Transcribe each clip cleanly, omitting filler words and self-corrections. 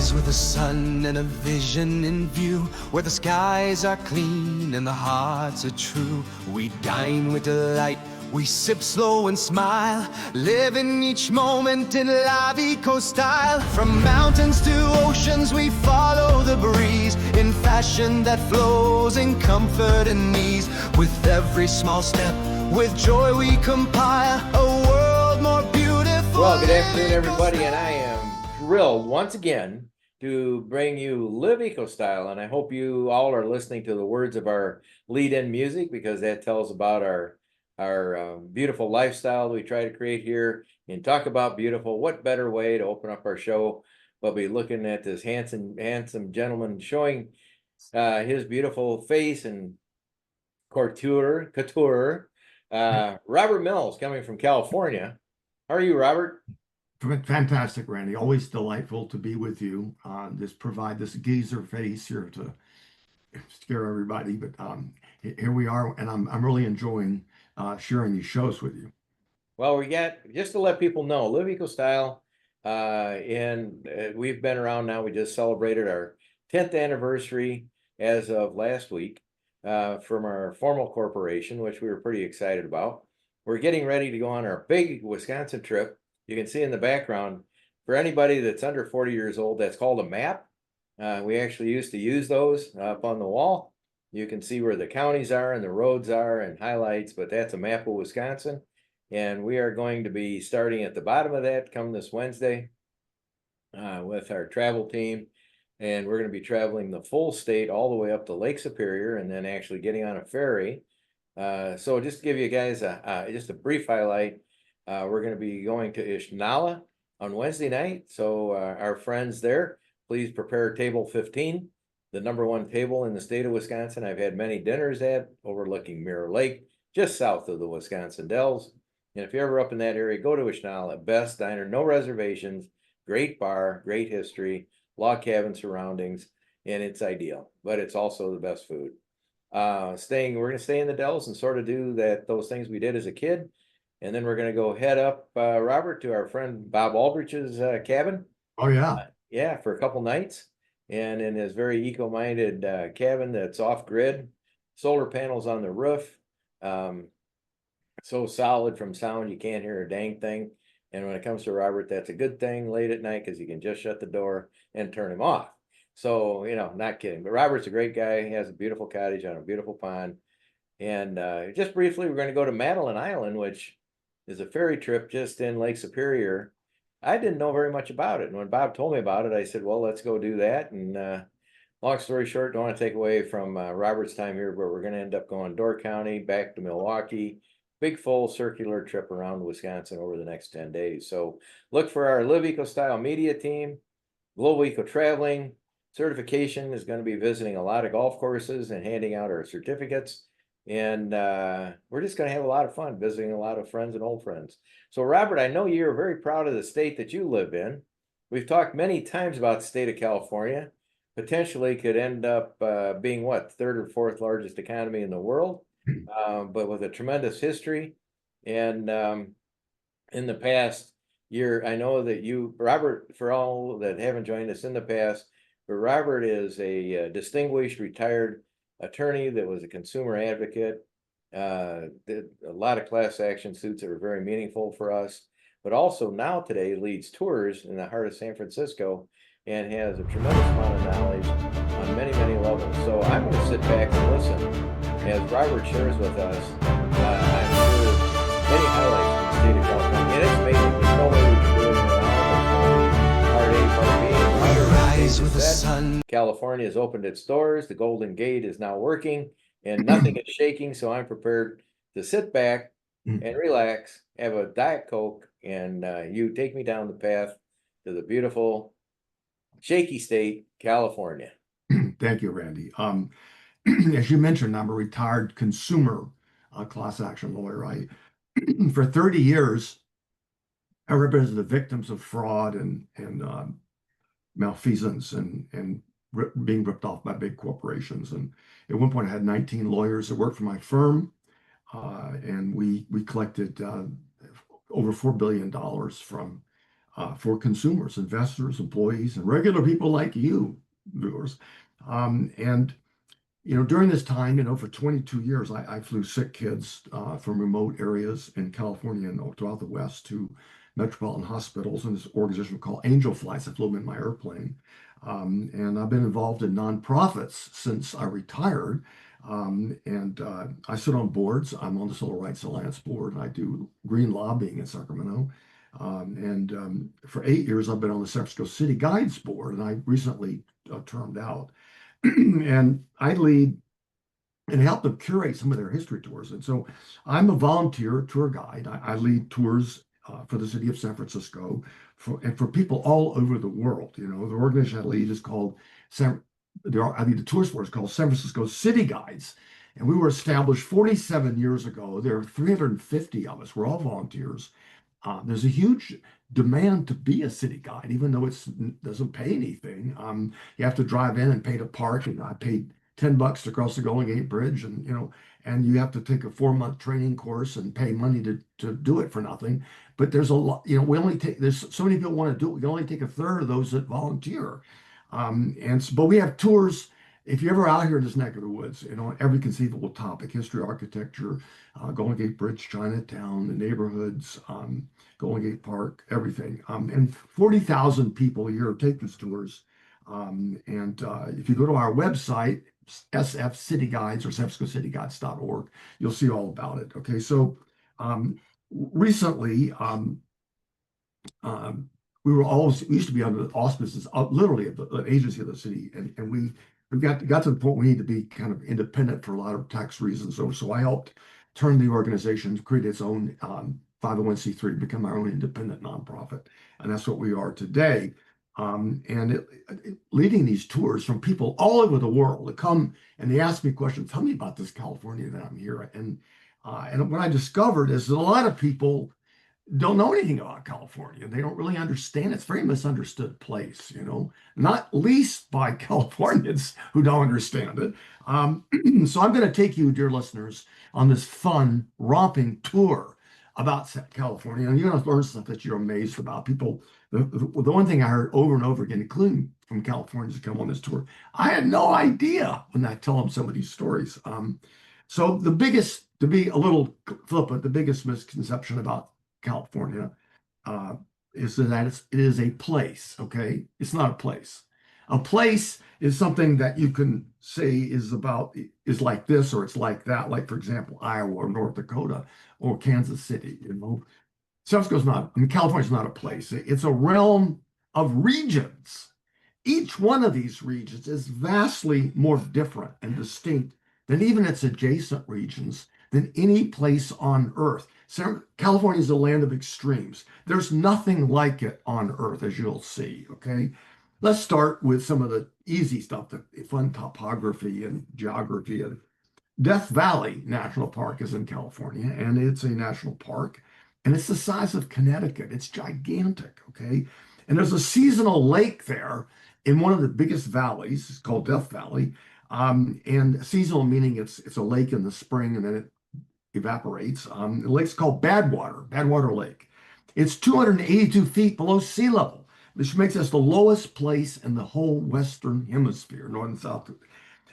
rise with the sun and a vision in view, where the skies are clean and the hearts are true. We dine with delight, we sip slow and smile, living each moment in Live Eco style. From mountains to oceans we follow the breeze, in fashion that flows in comfort and ease. With every small step, with joy we compile a world more beautiful. Well, good afternoon, everybody, and I am thrilled once again to bring you Live Eco Style, and I hope you all are listening to the words of our lead-in music, because that tells about our beautiful lifestyle we try to create here and talk about beautiful. What better way to open up our show but be looking at this handsome gentleman showing his beautiful face and couture. Robert Mills, coming from California. How are you, Robert? Fantastic, Randy. Always delightful to be with you. Just provide this geezer face here to scare everybody, but here we are, and I'm really enjoying sharing these shows with you. Well, we got, just to let people know, Live Eco Style, and we've been around now. We just celebrated our 10th anniversary as of last week from our formal corporation, which we were pretty excited about. We're getting ready to go on our big Wisconsin trip. You can see in the background, for anybody that's under 40 years old, that's called a map. We actually used to use those up on the wall. You can see where the counties are and the roads are and highlights, but that's a map of Wisconsin. And we are going to be starting at the bottom of that come this Wednesday with our travel team. And we're going to be traveling the full state all the way up to Lake Superior and then actually getting on a ferry. So just to give you guys just a brief highlight, we're going to be going to Ishnala on Wednesday night. So our friends there, please prepare table 15, the #1 table in the state of Wisconsin. I've had many dinners at, overlooking Mirror Lake, just south of the Wisconsin Dells. And if you're ever up in that area, go to Ishnala. Best diner, no reservations, great bar, great history, log cabin surroundings, and it's ideal. But it's also the best food. We're going to stay in the Dells and sort of do those things we did as a kid. And then we're going to go head up, Robert, to our friend Bob Aldrich's cabin. Oh, yeah. Yeah, for a couple nights. And in his very eco-minded cabin that's off-grid, solar panels on the roof. So solid from sound, you can't hear a dang thing. And when it comes to Robert, that's a good thing late at night, because you can just shut the door and turn him off. So, not kidding. But Robert's a great guy. He has a beautiful cottage on a beautiful pond. And just briefly, we're going to go to Madeline Island, which is a ferry trip just in Lake Superior. I didn't know very much about it. And when Bob told me about it, I said, well, let's go do that. And long story short, don't want to take away from Robert's time here, but we're going to end up going Door County, back to Milwaukee, big full circular trip around Wisconsin over the next 10 days. So look for our Live Eco Style media team. Global Eco Traveling certification is going to be visiting a lot of golf courses and handing out our certificates. And we're just going to have a lot of fun visiting a lot of friends and old friends. So, Robert, I know you're very proud of the state that you live in. We've talked many times about the state of California. Potentially could end up being, what, third or fourth largest economy in the world, but with a tremendous history. And in the past year, I know that you, Robert, for all that haven't joined us in the past, but Robert is a distinguished retired attorney that was a consumer advocate, did a lot of class action suits that were very meaningful for us, but also now today leads tours in the heart of San Francisco and has a tremendous amount of knowledge on many, many levels. So I'm going to sit back and listen as Robert shares with us, I'm sure, many highlights from the state of California. And it's amazing. There's no way we can do it in an hour. Part A, Part B. With the sun. California has opened its doors. The Golden Gate is now working and nothing is shaking. So I'm prepared to sit back and relax, have a Diet Coke, and you take me down the path to the beautiful, shaky state, California. Thank you, Randy. As you mentioned, I'm a retired consumer class action lawyer. For 30 years, I represented the victims of fraud and malfeasance and being ripped off by big corporations. And at one point I had 19 lawyers that worked for my firm, and we collected over $4 billion from for consumers, investors, employees, and regular people like you, viewers. And during this time, for 22 years, I flew sick kids from remote areas in California and throughout the West to metropolitan hospitals in this organization called Angel Flights. I flew them in my airplane. And I've been involved in nonprofits since I retired. And I sit on boards. I'm on the Civil Rights Alliance board, and I do green lobbying in Sacramento. And for 8 years, I've been on the San Francisco City Guides board, and I recently termed out. And I lead and help them curate some of their history tours. And so I'm a volunteer tour guide. I lead tours for the city of San Francisco and for people all over the world. The organization I lead is called I lead the tours for is called San Francisco City Guides. And we were established 47 years ago. There are 350 of us. We're all volunteers. There's a huge demand to be a city guide, even though it doesn't pay anything. You have to drive in and pay to park, and I paid $10 to cross the Golden Gate Bridge, and you have to take a 4-month training course and pay money to do it for nothing. But there's a lot, there's so many people want to do it. We can only take a third of those that volunteer. But we have tours. If you're ever out here in this neck of the woods, on every conceivable topic, history, architecture, Golden Gate Bridge, Chinatown, the neighborhoods, Golden Gate Park, everything. And 40,000 people a year take these tours. If you go to our website, SF City Guides or SanFranciscoCityGuides.org, you'll see all about it. Okay, so recently, we used to be under the auspices of literally of the agency of the city, and we've got to the point we need to be kind of independent for a lot of tax reasons. So I helped turn the organization to create its own 501c3, become our own independent nonprofit, and that's what we are today. Leading these tours from people all over the world that come and they ask me questions. Tell me about this California that I'm here, and what I discovered is that a lot of people don't know anything about California. They don't really understand. It's a very misunderstood place, not least by Californians who don't understand it. So I'm going to take you, dear listeners, on this fun, romping tour about California. And you're going to learn stuff that you're amazed about. People, the one thing I heard over and over again, including from Californians who come on this tour, I had no idea when I tell them some of these stories. So to be a little flippant, the biggest misconception about California is that it is a place. Okay, it's not a place. A place is something that you can say is like this or it's like that. Like, for example, Iowa or North Dakota or Kansas City. San Francisco's not. California's not a place. It's a realm of regions. Each one of these regions is vastly more different and distinct than even its adjacent regions than any place on Earth. California is a land of extremes. There's nothing like it on Earth, as you'll see, okay? Let's start with some of the easy stuff, the fun topography and geography. Death Valley National Park is in California, and it's a national park, and it's the size of Connecticut. It's gigantic, okay? And there's a seasonal lake there in one of the biggest valleys. It's called Death Valley. And seasonal meaning it's a lake in the spring and then it evaporates. The lake's called Badwater Lake. It's 282 feet below sea level, which makes us the lowest place in the whole Western Hemisphere, North and South.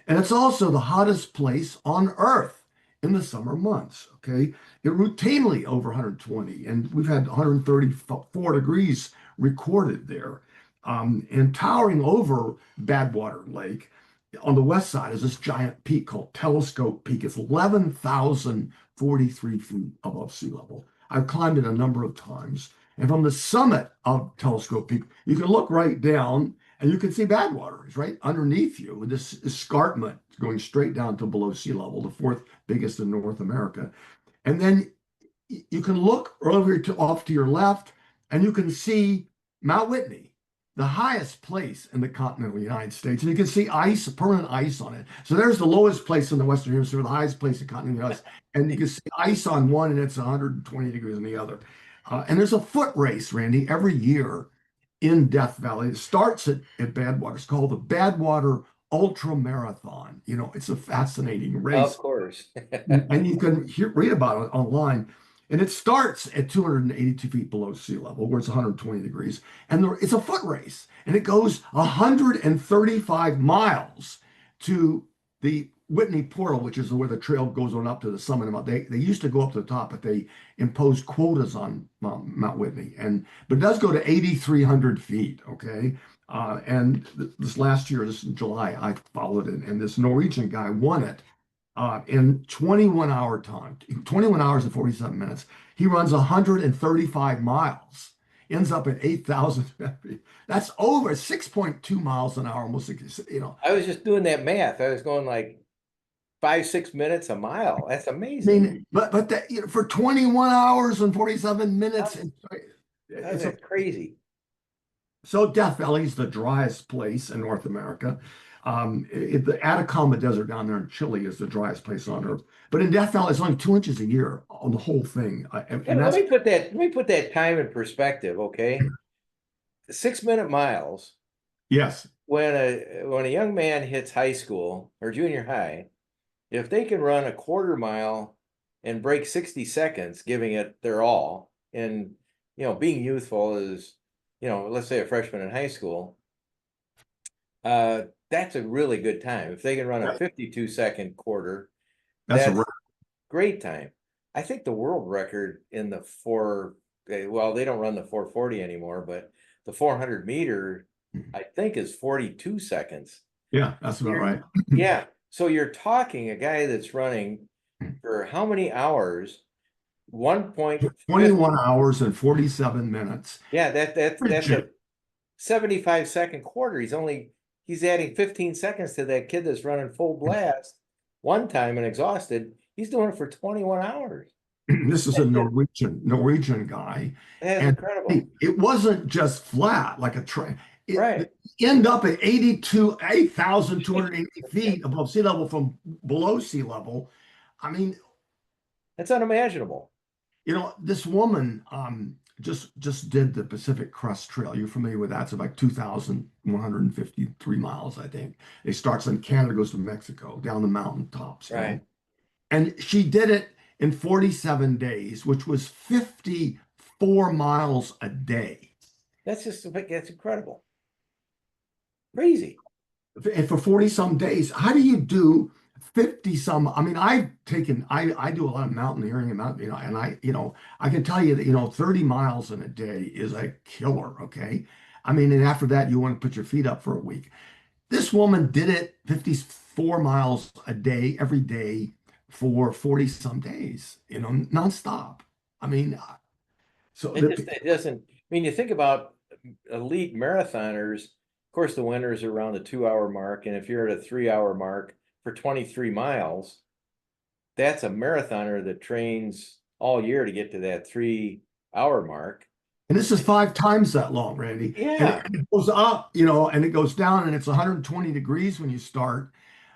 And it's also the hottest place on Earth in the summer months, okay? It routinely over 120, and we've had 134 degrees recorded there. And towering over Badwater Lake on the west side is this giant peak called Telescope Peak. It's 11,043 feet above sea level. I've climbed it a number of times. And from the summit of Telescope Peak, you can look right down and you can see Badwater. It's right underneath you with this escarpment going straight down to below sea level, the fourth biggest in North America. And then you can look off to your left and you can see Mount Whitney, the highest place in the continental United States. And you can see ice, permanent ice on it. So there's the lowest place in the Western Hemisphere, the highest place in continental United States. And you can see ice on one and it's 120 degrees on the other. And there's a foot race, Randy, every year in Death Valley. It starts at Badwater. It's called the Badwater Ultra Marathon. It's a fascinating race. Of course. And you can read about it online. And it starts at 282 feet below sea level, where it's 120 degrees. And it's a foot race. And it goes 135 miles to the Whitney Portal, which is where the trail goes on up to the summit. They used to go up to the top, but they imposed quotas on Mount Whitney. But it does go to 8,300 feet. Okay. And this last year, this in July, I followed it, and this Norwegian guy won it in 21-hour time, 21 hours and 47 minutes. He runs 135 miles, ends up at 8,000 feet. That's over 6.2 miles an hour, almost, I was just doing that math. I was going like 5-6 minutes a mile. That's I amazing. mean, but that, for 21 hours and 47 minutes, That's crazy. So Death Valley is the driest place in North America. The Atacama Desert down there in Chile is the driest place on Earth. But in Death Valley, it's only 2 inches a year on the whole thing. And Let that's me put that time in perspective, okay? 6-minute miles. yes, When a young man hits high school or junior high, if they can run a quarter mile and break 60 seconds, giving it their all, and being youthful is, let's say a freshman in high school, that's a really good time. If they can run a 52-second quarter, that's a that's great time. I think the world record in the well, they don't run the 440 anymore, but the 400 meter, I think, is 42 seconds. yeah, that's about right. Yeah. So you're talking a guy that's running for how many hours? 21 hours and 47 minutes. Yeah, that's a 75-second quarter. He's adding 15 seconds to that kid that's running full blast one time and exhausted. He's doing it for 21 hours. This is a Norwegian guy. That's And incredible. it wasn't just flat like a train. Right. End up at 8,280 feet above sea level from below sea level. I mean, That's unimaginable. this woman just did the Pacific Crest Trail. You're familiar with that? It's about 2,153 miles, I think. It starts in Canada, goes to Mexico, down the mountain tops. Right. And she did it in 47 days, which was 54 miles a day. That's incredible. Crazy. And for 40 some days, how do you do 50 some? I mean, I do a lot of mountaineering and and I can tell you that, 30 miles in a day is a killer. Okay. I mean, and after that, you want to put your feet up for a week. This woman did it 54 miles a day, every day for 40 some days, nonstop. I mean, so It doesn't, I mean, you think about elite marathoners, of course, the winners are around the 2-hour mark. And if you're at a 3-hour mark for 23 miles, that's a marathoner that trains all year to get to that 3-hour mark. And this is 5 times that long, Randy. Yeah. And it goes up, and it goes down, and it's 120 degrees when you start.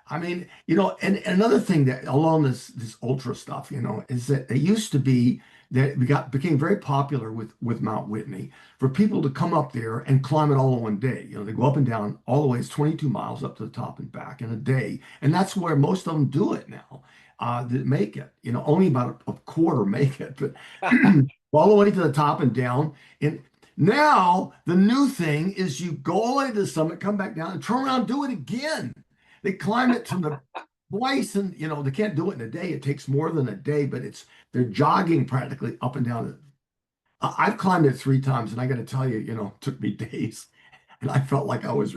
I mean, and another thing that along this ultra stuff, is that it used to be that became very popular with Mount Whitney for people to come up there and climb it all in one day. They go up and down all the way. It's 22 miles up to the top and back in a day, and that's where most of them do it now. That make it. Only about a quarter make it, but all the way to the top and down. And now the new thing is you go all the way to the summit, come back down, and turn around, and do it again. They climb it to the twice, and they can't do it in a day. It takes more than a day, but they're jogging practically up and down. I've climbed it 3 times, and I got to tell you, it took me days, and I felt like I was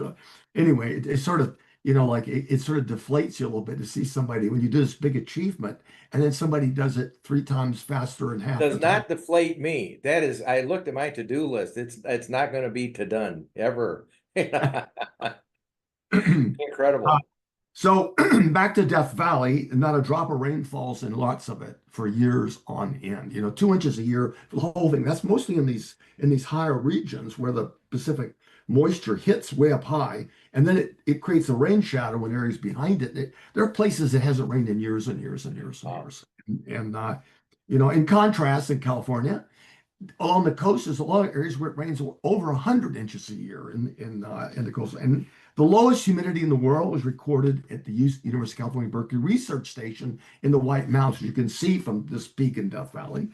anyway. It sort of, like it sort of deflates you a little bit to see somebody when you do this big achievement, and then somebody does it 3 times faster in half. Does not deflate me. That is, I looked at my to-do list. It's not going to be to done ever. Incredible. So back to Death Valley, not a drop of rain falls in lots of it for years on end. 2 inches a year for the whole thing. That's mostly in these higher regions where the Pacific moisture hits way up high, and then it creates a rain shadow in areas behind it. There are places it hasn't rained in years and years and years and years. And in contrast, in California, along the coast, there's a lot of areas where it rains over 100 inches a year in the coast. And the lowest humidity in the world was recorded at the University of California, Berkeley Research Station in the White Mountains. You can see from this peak in Death Valley.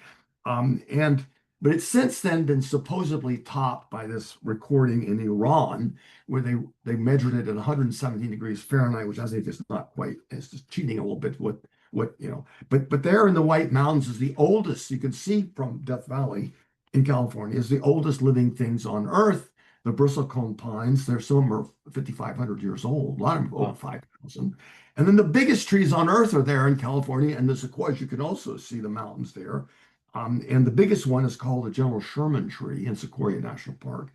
But it's since then been supposedly topped by this recording in Iran, where they measured it at 117 degrees Fahrenheit, which I think is not quite, it's just cheating a little bit with what, you know. But there in the White Mountains is the oldest, you can see from Death Valley in California, is the oldest living things on Earth. The bristlecone pines, there's some are 5,500 years old, a lot of them over 5,000. And then the biggest trees on Earth are there in California, and the sequoias, you can also see the mountains there. And the biggest one is called the General Sherman tree in Sequoia National Park.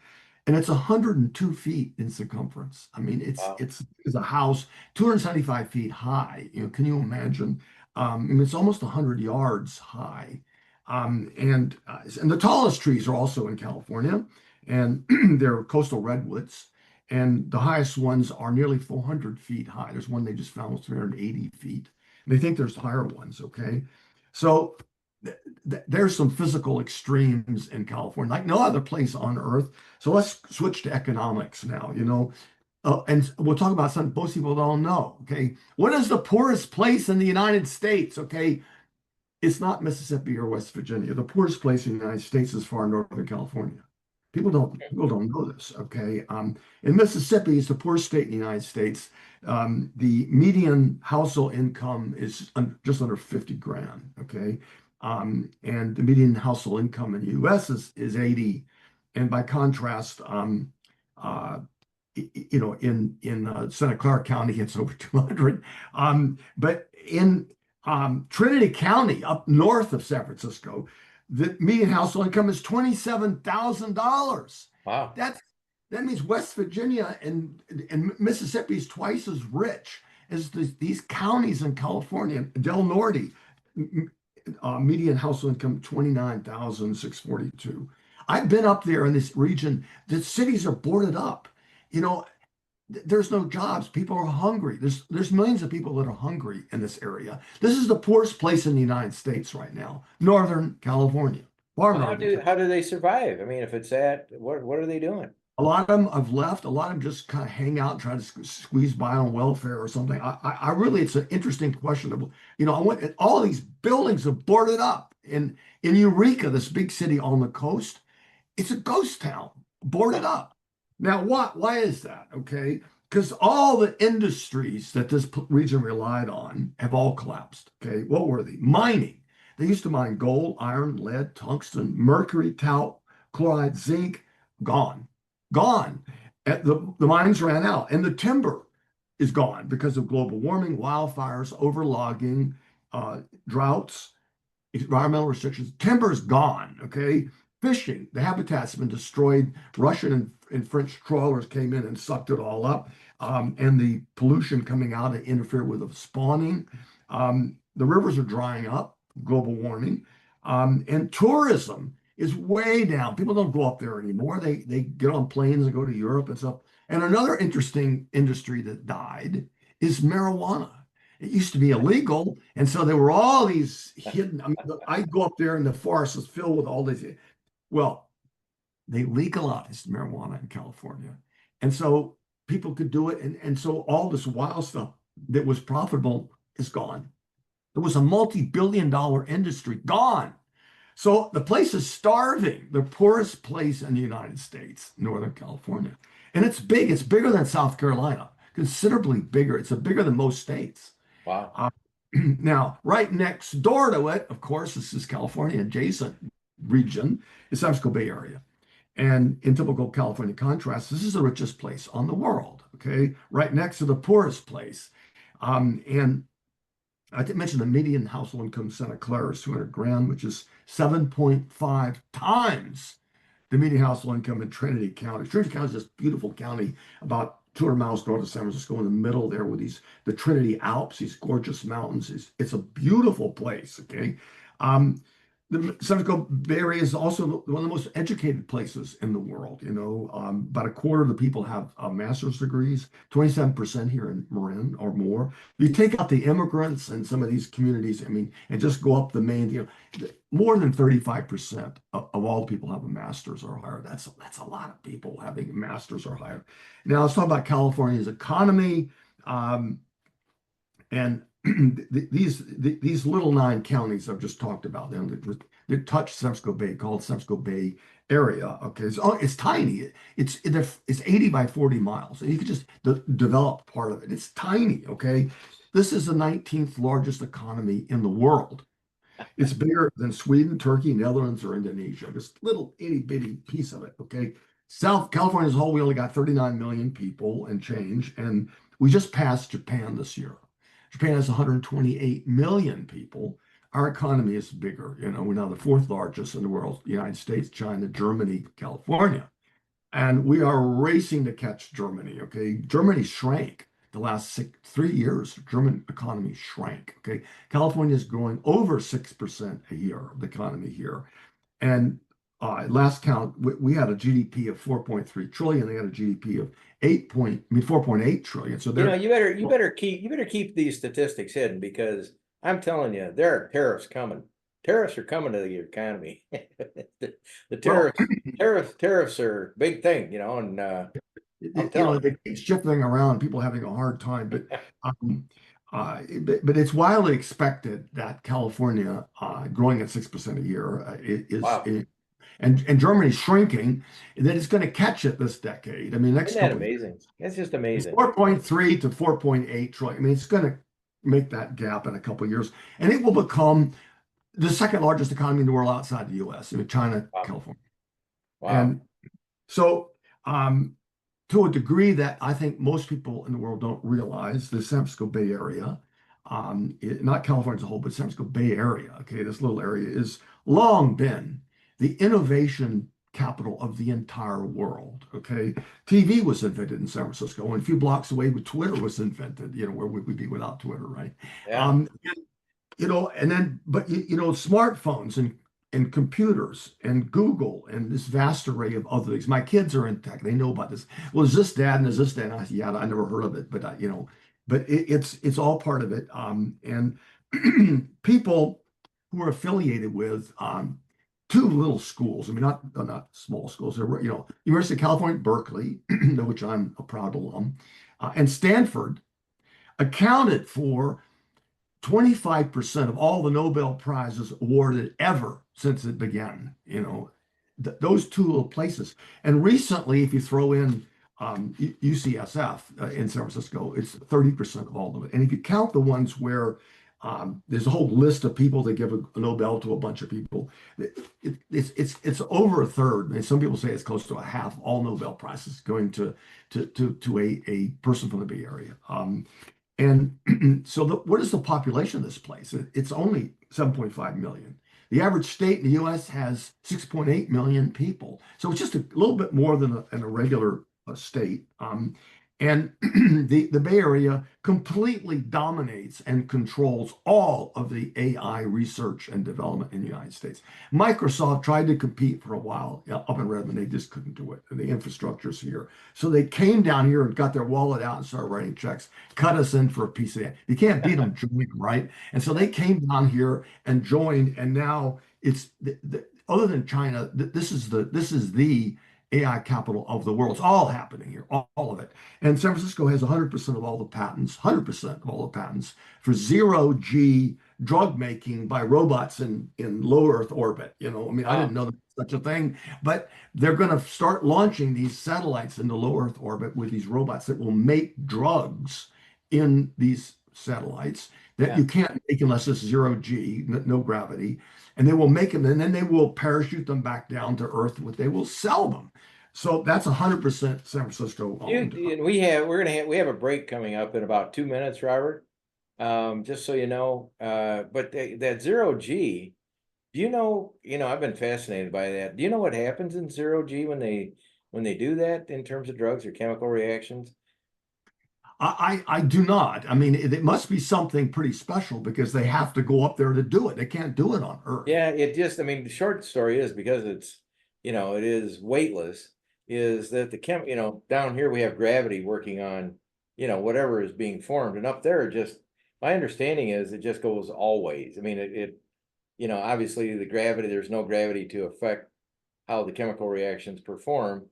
And it's 102 feet in circumference. I mean, Wow. it's a house 275 feet high. You know, can you imagine? I mean, it's almost 100 yards high. And the tallest trees are also in California, and they're coastal redwoods. And the highest ones are nearly 400 feet high. There's one they just found was 380 feet. And they think there's higher ones, okay? So there's some physical extremes in California, like no other place on earth. So let's switch to economics now, you know. And we'll talk about something most people don't know, okay? What is the poorest place in the United States, okay? It's not Mississippi or West Virginia. The poorest place in the United States is far northern California. People don't know this, okay? In Mississippi, it's the poorest state in the United States. The median household income is just under 50 grand, okay? And the median household income in the U.S. is 80. And by contrast, you know, in Santa Clara County, it's over 200. But in Trinity County, up north of San Francisco, the median household income is $27,000. Wow. That means West Virginia and Mississippi is twice as rich as these counties in California. Del Norte, median household income 29,642. I've been up there in this region. The cities are boarded up. You know, there's no jobs. People are hungry. There's millions of people that are hungry in this area. This is the poorest place in the United States right now, Northern California. Far How northern. how do they survive? I mean, if it's that, what are they doing? A lot of them have left. A lot of them just kind of hang out and try to squeeze by on welfare or something. I really, it's an interesting question. You know, I went, all these buildings are boarded up in Eureka, this big city on the coast. It's a ghost town, boarded up. Now, why is that? Okay, because all the industries that this region relied on have all collapsed. Okay, what were they? Mining. They used to mine gold, iron, lead, tungsten, mercury, talc, chloride, zinc. Gone. The mines ran out, and the timber is gone because of global warming, wildfires, overlogging, droughts, environmental restrictions. Timber is gone. Okay, fishing, the habitat's been destroyed. Russian and French trawlers came in and sucked it all up, and the pollution coming out interfered with the spawning. The rivers are drying up, global warming, and tourism is way down. People don't go up there anymore. They get on planes and go to Europe and stuff. And another interesting industry that died is marijuana. It used to be illegal, and so there were all these hidden. I mean, I go up there and the forest is filled with all these. Well, they legalized marijuana in California, and so people could do it, and so all this wild stuff that was profitable is gone. There was a multi-billion-dollar industry gone. So the place is starving, the poorest place in the United States, Northern California. And it's big. It's bigger than South Carolina, considerably bigger. It's bigger than most states. Wow. Now, right next door to it, of course, this is California adjacent region, is San Francisco Bay Area. And in typical California contrast, this is the richest place on the world, okay? Right next to the poorest place. And I did mention the median household income in Santa Clara is 200 grand, which is 7.5 times the median household income in Trinity County. Trinity County is this beautiful county about 200 miles north of San Francisco, in the middle there with the Trinity Alps, these gorgeous mountains. It's a beautiful place, okay? The San Francisco Bay Area is also one of the most educated places in the world. You know, about a quarter of the people have master's degrees, 27% here in Marin or more. If you take out the immigrants and some of these communities, I mean, and just go up the main, you know, more than 35% of all the people have a master's or higher. That's a lot of people having a master's or higher. Now let's talk about California's economy. And these little 9 counties I've just talked about, that touch Semsko Bay, called Semsko Bay area. Okay, it's tiny. It's 80 by 40 miles, and you can just develop part of it. It's tiny. Okay, this is the 19th largest economy in the world. It's bigger than Sweden, Turkey, Netherlands, or Indonesia. This little itty bitty piece of it. Okay. South California as a whole, we only got 39 million people and change. And we just passed Japan this year. Japan has 128 million people. Our economy is bigger. We're now the 4th largest in the world: the United States, China, Germany, California. And we are racing to catch Germany. Okay. Germany shrank the last 3 years. German economy shrank. Okay. California is growing over 6% a year, the economy here. And last count, we had a GDP of 4.3 trillion. They had a GDP of 4.8 trillion. So you better keep these statistics hidden, because I'm telling you, there are tariffs coming. Tariffs are coming to the economy. The tariffs are a big thing, and they keep shifting around, people having a hard time, but it's widely expected that California, growing at 6% a year, is wow. And Germany's shrinking, and then it's going to catch it this decade. I mean, next Isn't that couple amazing? That's just amazing. 4.3 to 4.8 trillion. I mean, it's going to make that gap in a couple of years, and it will become the 2nd largest economy in the world outside the U.S. I mean, China, Wow. California. Wow. And so, to a degree that I think most people in the world don't realize, the San Francisco Bay Area, not California as a whole, but San Francisco Bay Area, okay, this little area is long been the innovation capital of the entire world. Okay, TV was invented in San Francisco, and a few blocks away, Twitter was invented. Where would we be without Twitter, right? Yeah. And then, but smartphones and computers and Google and this vast array of other things. My kids are in tech; they know about this. Well, is this dad and is this dad? Yeah, I never heard of it, but but it's all part of it. And people who are affiliated with 2 little schools. I mean, not small schools. University of California, Berkeley, which I'm a proud alum, and Stanford accounted for 25% of all the Nobel Prizes awarded ever since it began. Those 2 little places. And recently, if you throw in UCSF in San Francisco, it's 30% of all of it. And if you count the ones where there's a whole list of people that give a Nobel to a bunch of people, it's over a third. And some people say it's close to a half. All Nobel Prizes going to a person from the Bay Area. And so what is the population of this place? It's only 7.5 million. The average state in the U.S. has 6.8 million people. So it's just a little bit more than a regular state. And the Bay Area completely dominates and controls all of the AI research and development in the United States. Microsoft tried to compete for a while up in Redmond. They just couldn't do it. The infrastructure's here. So they came down here and got their wallet out and started writing checks, cut us in for a piece of that. You can't beat them, join them, right? And so they came down here and joined. And now it's other than China, this is the AI capital of the world. It's all happening here, all of it. And San Francisco has 100% of all the patents, 100% of all the patents for 0G drug making by robots in low Earth orbit. I mean, I didn't know there was such a thing, but they're going to start launching these satellites into low Earth orbit with these robots that will make drugs in these satellites that you can't make unless it's 0G, no gravity. And they will make them, and then they will parachute them back down to Earth. They will sell them. So that's 100% San Francisco owned. We have a break coming up in about 2 minutes, Robert. Just so you know. But that 0G, do you know? I've been fascinated by that. Do you know what happens in 0G when they do that in terms of drugs or chemical reactions? I do not. I mean, it must be something pretty special because they have to go up there to do it. They can't do it on Earth. Yeah, the short story is, because it's, it is weightless, is that down here we have gravity working on, whatever is being formed. And up there, my understanding is it just goes always. I mean, obviously the gravity, there's no gravity to affect how the chemical reactions perform.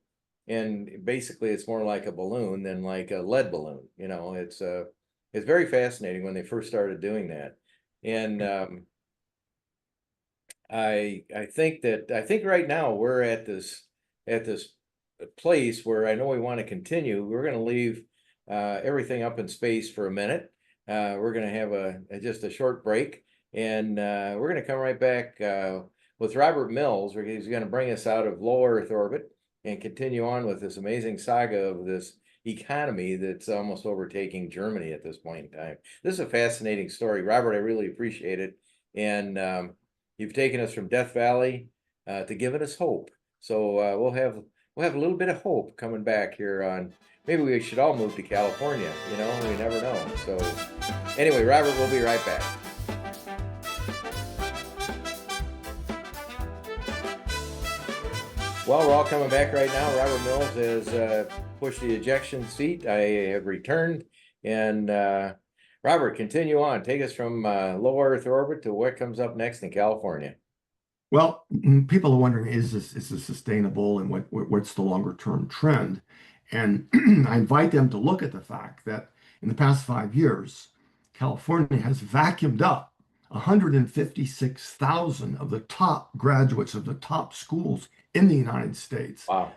And basically it's more like a balloon than like a lead balloon. It's it's very fascinating when they first started doing that. And I think right now we're at this place where I know we want to continue. We're going to leave everything up in space for a minute. We're going to have just a short break, and we're going to come right back with Robert Mills. He's going to bring us out of low Earth orbit and continue on with this amazing saga of this economy that's almost overtaking Germany at this point in time. This is a fascinating story, Robert. I really appreciate it, and you've taken us from Death Valley to giving us hope. So we'll have a little bit of hope coming back here on. Maybe we should all move to California. You know, we never know. So anyway, Robert, we'll be right back. Well, we're all coming back right now. Robert Mills has pushed the ejection seat. I have returned, and Robert, continue on. Take us from low Earth orbit to what comes up next in California. Well, people are wondering, is this sustainable, and what's the longer term trend? And I invite them to look at the fact that in the past 5 years, California has vacuumed up 156,000 of the top graduates of the top schools in the United States. Wow.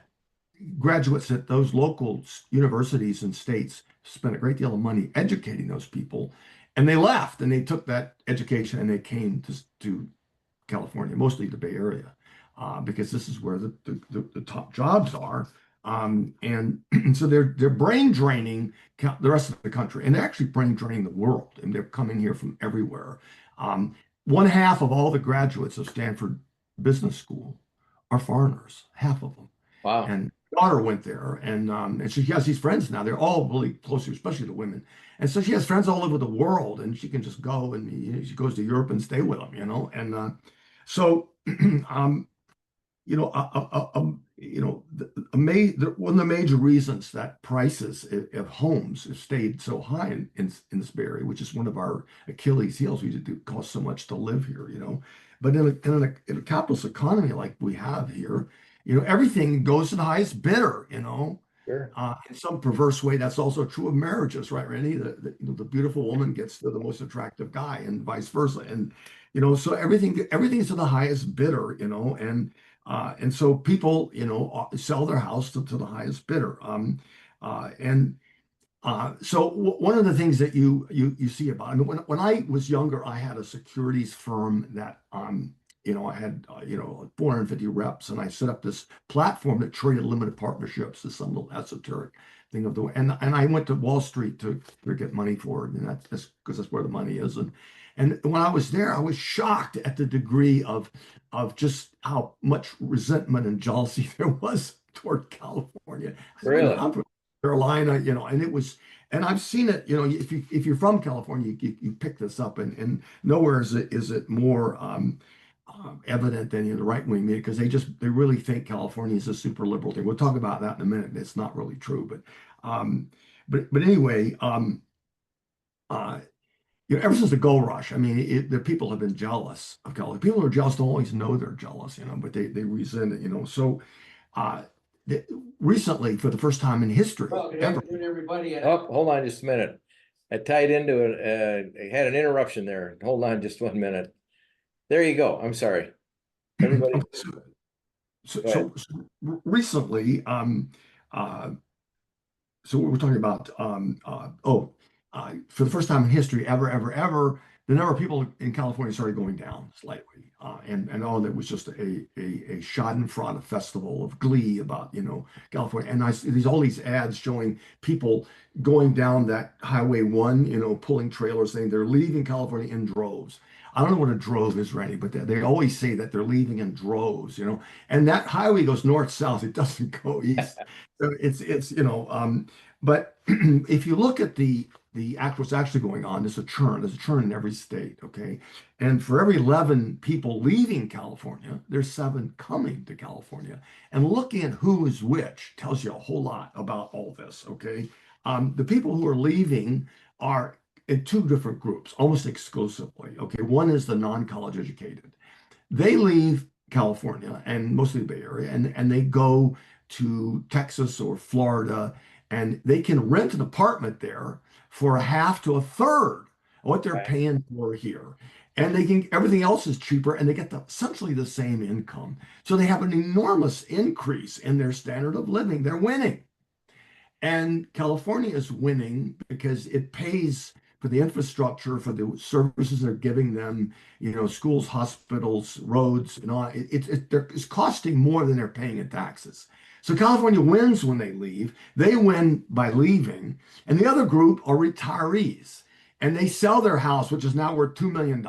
Graduates at those local universities and states spent a great deal of money educating those people, and they left and they took that education and they came to California, mostly the Bay Area, because this is where the top jobs are. And so they're brain draining the rest of the country, and they're actually brain draining the world, and they're coming here from everywhere. One half of all the graduates of Stanford Business School are foreigners, half of them. Wow. And daughter went there, and she has these friends now. They're all really close, especially the women. And so she has friends all over the world, and she can just go, and she goes to Europe and stay with them, And so, one of the major reasons that prices of homes have stayed so high in this Bay Area, which is one of our Achilles heels, it costs so much to live here, But in a capitalist economy like we have here, everything goes to the highest bidder, Sure. In some perverse way, that's also true of marriages, right, Randy? The beautiful woman gets to the most attractive guy, and vice versa. And so everything's to the highest bidder, and so people, sell their house to the highest bidder. So one of the things that you see about, I mean, when I was younger, I had a securities firm that I had 450 reps, and I set up this platform that traded limited partnerships. Is some little esoteric thing of the way. And I went to Wall Street to get money for it, and that's because that's where the money is. And when I was there, I was shocked at the degree of just how much resentment and jealousy there was toward California. Really? I'm from Carolina, and it was, and I've seen it, if you're from California, you pick this up, and nowhere is it more evident than in the right wing media, because they really think California is a super liberal thing. We'll talk about that in a minute. It's not really true, but anyway, ever since the gold rush, I mean, the people have been jealous of California. People who are jealous don't always know they're jealous, but they resent it, So recently, for the first time in history, everybody. Oh, hold on just a minute. I tied into it. I had an interruption there. Hold on just 1 minute. There you go. I'm sorry. Everybody. So recently, so we're talking about, for the first time in history, ever, the number of people in California started going down slightly. And all that was just a Schadenfreude festival of glee about, California. And I see all these ads showing people going down that Highway 1, pulling trailers, saying they're leaving California in droves. I don't know what a drove is, Randy, but they always say that they're leaving in droves, and that highway goes north-south. It doesn't go east. So it's but if you look at what's actually going on, there's a churn in every state. Okay. And for every 11 people leaving California, there's 7 coming to California, and looking at who is which tells you a whole lot about all this. Okay. The people who are leaving are in 2 different groups, almost exclusively. Okay. One is the non-college educated. They leave California and mostly the Bay Area, and they go to Texas or Florida, and they can rent an apartment there for a half to a third of what they're Right. paying for here. And they can, everything else is cheaper and they get essentially the same income. So they have an enormous increase in their standard of living. They're winning. And California is winning because it pays for the infrastructure, for the services they're giving them, schools, hospitals, roads, and all. It's costing more than they're paying in taxes. So California wins when they leave. They win by leaving. And the other group are retirees. And they sell their house, which is now worth $2 million,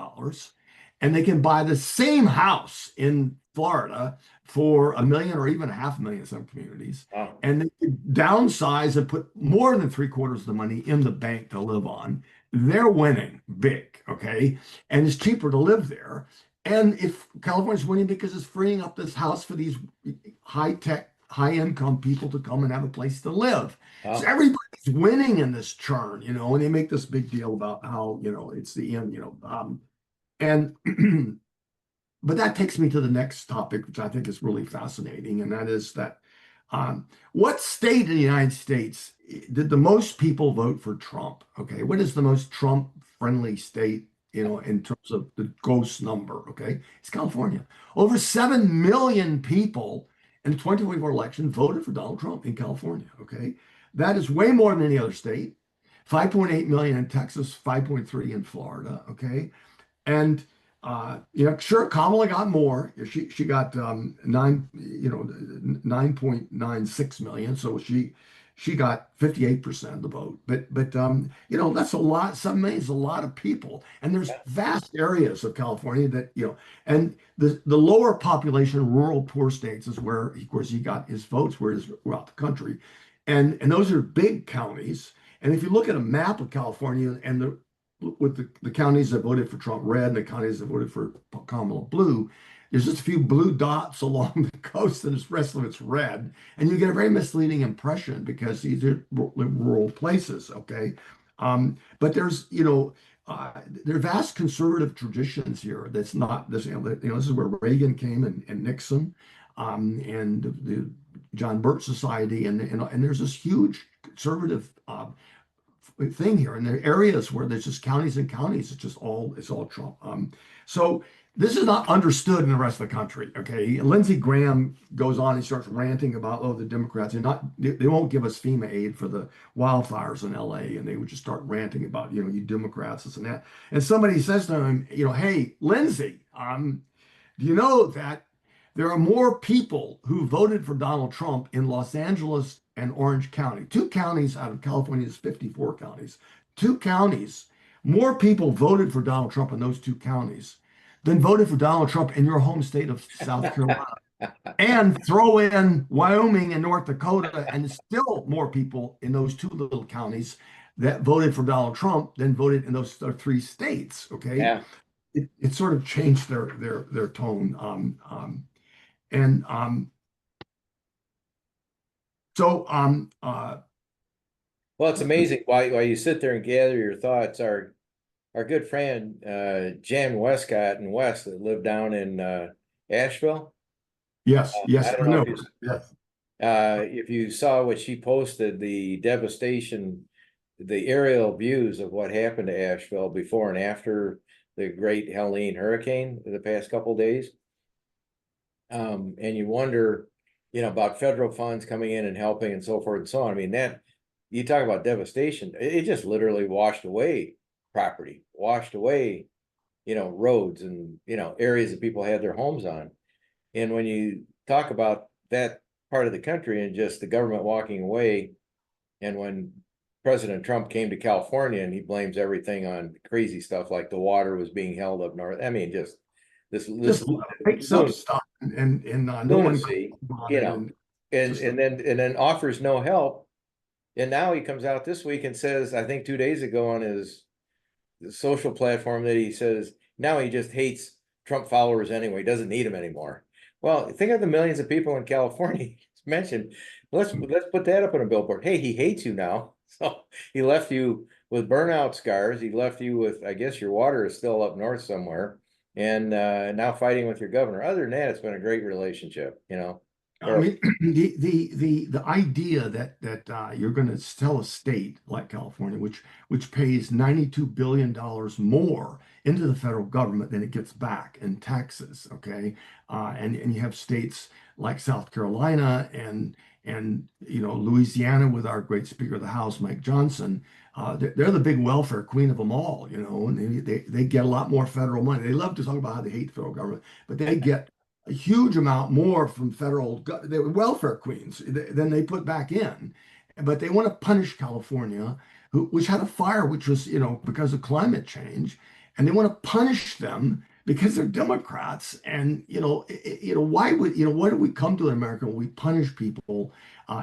and they can buy the same house in Florida for $1 million or even $500,000 in some communities. Wow. And they can downsize and put more than three-quarters of the money in the bank to live on. They're winning big, okay? And it's cheaper to live there. And if California's winning because it's freeing up this house for these high-tech, high-income people to come and have a place to live. Wow. So everybody's winning in this churn, and they make this big deal about how, it's the end, and but that takes me to the next topic, which I think is really fascinating, and that is that what state in the United States did the most people vote for Trump? Okay, what is the most Trump-friendly state, in terms of the gross number? Okay, it's California. Over 7 million people in the 2024 election voted for Donald Trump in California. Okay, that is way more than any other state. 5.8 million in Texas, 5.3 in Florida. Okay, and sure, Kamala got more. She got 9.96 million, so she got 58% of the vote. But that's a lot. 7 million is a lot of people, and there's vast areas of California that and the lower population, rural, poor states is where, of course, he got his votes, where it is throughout the country, and those are big counties. And if you look at a map of California and with the counties that voted for Trump red and the counties that voted for Kamala blue, there's just a few blue dots along the coast and the rest of it's red. And you get a very misleading impression because these are rural places, okay? But there's, there are vast conservative traditions here. That's not this, this is where Reagan came and Nixon, and the John Birch Society, and there's this huge conservative thing here, and there are areas where there's just counties and counties. It's all Trump. So this is not understood in the rest of the country. Okay, Lindsey Graham goes on and starts ranting about, the Democrats they won't give us FEMA aid for the wildfires in LA, and they would just start ranting about you Democrats, this and that. And somebody says to him, hey, Lindsey, do you know that there are more people who voted for Donald Trump in Los Angeles and Orange County, two counties out of California's 54 counties, two counties, more people voted for Donald Trump in those two counties than voted for Donald Trump in your home state of South Carolina. And throw in Wyoming and North Dakota, and still more people in those two little counties that voted for Donald Trump than voted in those three states. Okay, Yeah. It sort of changed their tone. Well, it's amazing while you sit there and gather your thoughts. Our good friend Jan Westcott and West that live down in Asheville. Yes, yes, I don't know yes. If you saw what she posted, the devastation, the aerial views of what happened to Asheville before and after the great Helene hurricane the past couple of days. And you wonder, about federal funds coming in and helping and so forth and so on. I mean, that you talk about devastation, it just literally washed away property, washed away, roads and, areas that people had their homes on. And when you talk about that part of the country and just the government walking away, and when President Trump came to California and he blames everything on crazy stuff like the water was being held up north. I mean, just takes up stuff and no one lunacy, and then offers no help. And now he comes out this week and says, I think 2 days ago on his social platform, that he says now he just hates Trump followers anyway, doesn't need them anymore. Well, think of the millions of people in California mentioned. Let's put that up on a billboard. Hey, he hates you now. So he left you with burnout scars. He left you with, I guess your water is still up north somewhere, and now fighting with your governor. Other than that, it's been a great relationship, I mean, the idea that you're going to tell a state like California, which pays $92 billion more into the federal government than it gets back in taxes, okay, and you have states like South Carolina and Louisiana with our great Speaker of the House, Mike Johnson. They're the big welfare queen of them all, and they get a lot more federal money. They love to talk about how they hate the federal government, but they get a huge amount more from they were welfare queens than they put back in. But they want to punish California, which had a fire, which was, because of climate change. And they want to punish them because they're Democrats. And, why do we come to in America when we punish people?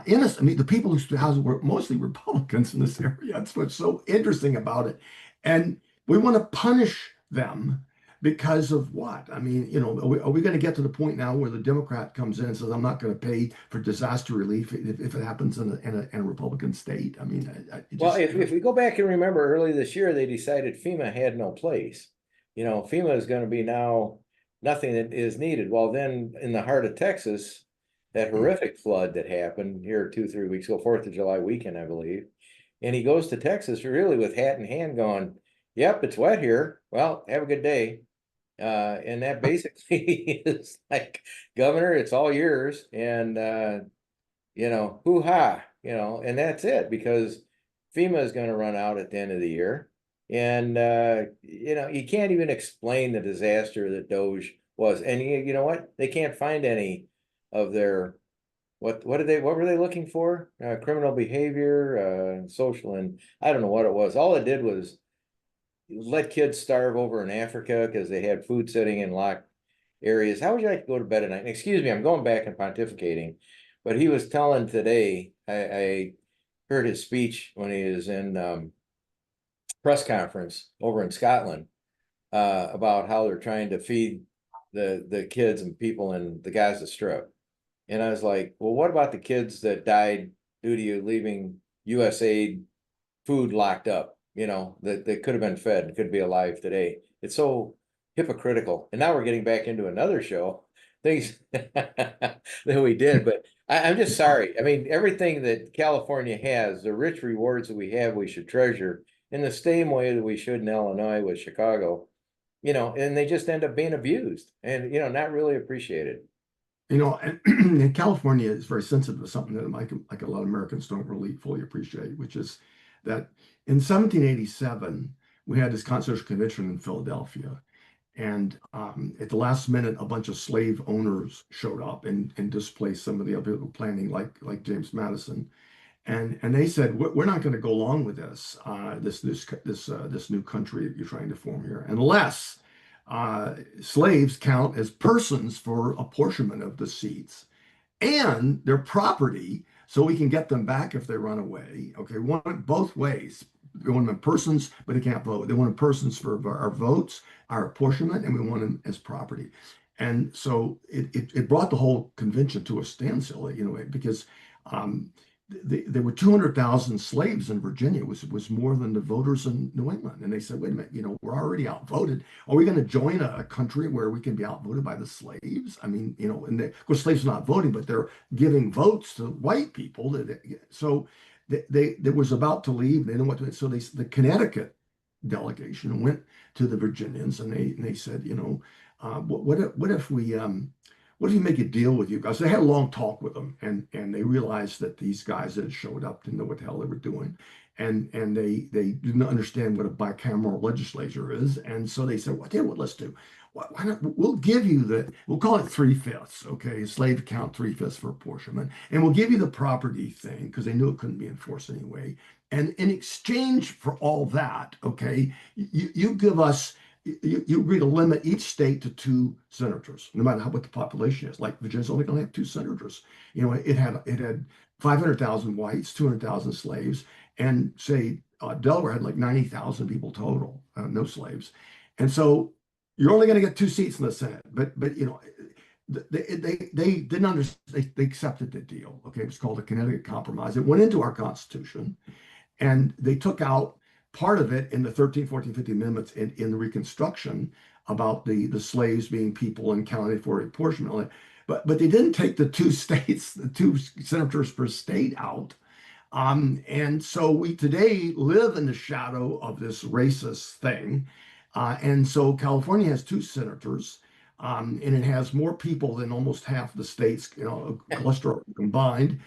Innocent. I mean, the people whose houses were mostly Republicans in this area. That's what's so interesting about it. And we want to punish them because of what? I mean, are we going to get to the point now where the Democrat comes in and says, I'm not going to pay for disaster relief if it happens in a Republican state? I mean, well, if we go back and remember early this year, they decided FEMA had no place. FEMA is going to be now nothing that is needed. Well, then in the heart of Texas, that horrific flood that happened here 2-3 weeks ago, 4th of July weekend, I believe. And he goes to Texas really with hat in hand going, yep, it's wet here. Well, have a good day. And that basically is like, Governor, it's all yours. And, hoo-ha, and that's it, because FEMA is going to run out at the end of the year. And, you can't even explain the disaster that Doge was. And you know what? They can't find any of their, what were they looking for? Criminal behavior, social, and I don't know what it was. All it did was let kids starve over in Africa because they had food sitting in locked areas. How would you like to go to bed at night? And excuse me, I'm going back and pontificating, but he was telling today, I heard his speech when he was in press conference over in Scotland about how they're trying to feed the kids and people in the Gaza Strip. And I was like, well, what about the kids that died due to you leaving USAID food locked up? That could have been fed and could be alive today. It's so hypocritical. And now we're getting back into another show, things that we did. But I'm just sorry. I mean, everything that California has, the rich rewards that we have, we should treasure in the same way that we should in Illinois with Chicago, and they just end up being abused and, not really appreciated. And California is very sensitive to something that like a lot of Americans don't really fully appreciate, which is that in 1787, we had this Constitutional Convention in Philadelphia. And at the last minute, a bunch of slave owners showed up and displaced some of the other people planning, like James Madison. And they said, we're not going to go along with this new country that you're trying to form here, unless slaves count as persons for apportionment of the seats and their property, so we can get them back if they run away. Okay, we want it both ways. We want them persons, but they can't vote. They want them persons for our votes, our apportionment, and we want them as property. And so it brought the whole convention to a standstill, because there were 200,000 slaves in Virginia. It was more than the voters in New England. And they said, wait a minute, we're already outvoted. Are we going to join a country where we can be outvoted by the slaves? I mean, and of course, slaves are not voting, but they're giving votes to white people. So they was about to leave. They didn't want to. So the Connecticut delegation went to the Virginians and they said, what if you make a deal with you guys? They had a long talk with them, and they realized that these guys that had showed up didn't know what the hell they were doing, and they didn't understand what a bicameral legislature is, and so they said, "Well, tell you what, let's do. Why not? We'll give you we'll call it 3/5, okay? Slave count 3/5 for apportionment, and we'll give you the property thing because they knew it couldn't be enforced anyway. And in exchange for all that, okay, you give us." You agree to limit each state to 2 senators, no matter what the population is. Like Virginia's only going to have 2 senators. It had 500,000 whites, 200,000 slaves, and say Delaware had like 90,000 people total, no slaves. And so you're only going to get 2 seats in the Senate. But they didn't understand. They accepted the deal. Okay, it was called the Connecticut Compromise. It went into our Constitution, and they took out part of it in the 13, 14, 15 amendments in the Reconstruction about the slaves being people and counted for apportionment. but they didn't take the two states, the two senators per state out. And so we today live in the shadow of this racist thing. And so California has two senators, and it has more people than almost half the states, cluster combined.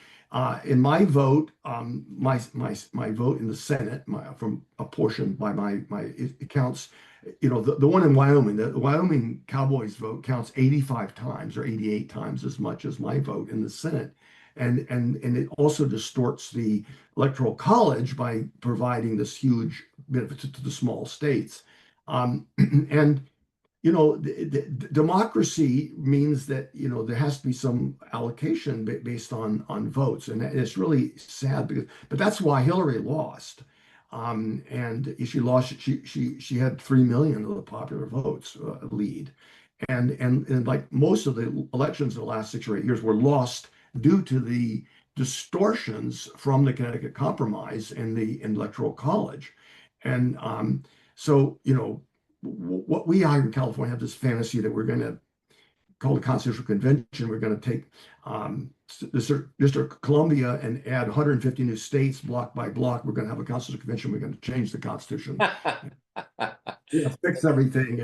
In my vote, my vote in the Senate, from a portion by my it counts, the one in Wyoming, the Wyoming Cowboys vote counts 85 times or 88 times as much as my vote in the Senate. And it also distorts the electoral college by providing this huge benefit to the small states. And democracy means that there has to be some allocation based on votes, and it's really sad but that's why Hillary lost. And she lost. She had 3 million of the popular votes lead, and like most of the elections in the last 6 or 8 years were lost due to the distortions from the Connecticut Compromise and the Electoral College. And so, what we here in California have this fantasy that we're going to call the Constitutional Convention. We're going to take the District of Columbia and add 150 new states block by block. We're going to have a Constitutional Convention. We're going to change the Constitution. Fix everything,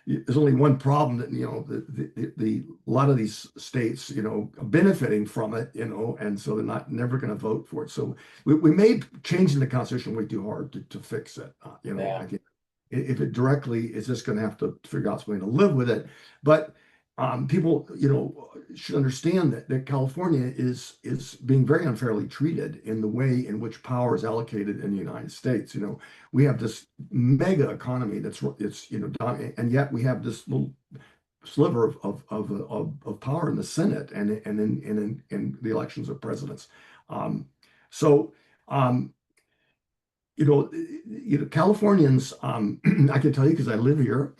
there's only one problem that a lot of these states are benefiting from it, and so they're never going to vote for it. So we made changing the Constitution way too hard to fix it. I think if it directly is just going to have to figure out some way to live with it. But people should understand that California is being very unfairly treated in the way in which power is allocated in the United States. We have this mega economy and yet we have this little sliver of power in the Senate and in the elections of presidents. Californians, I can tell you because I live here,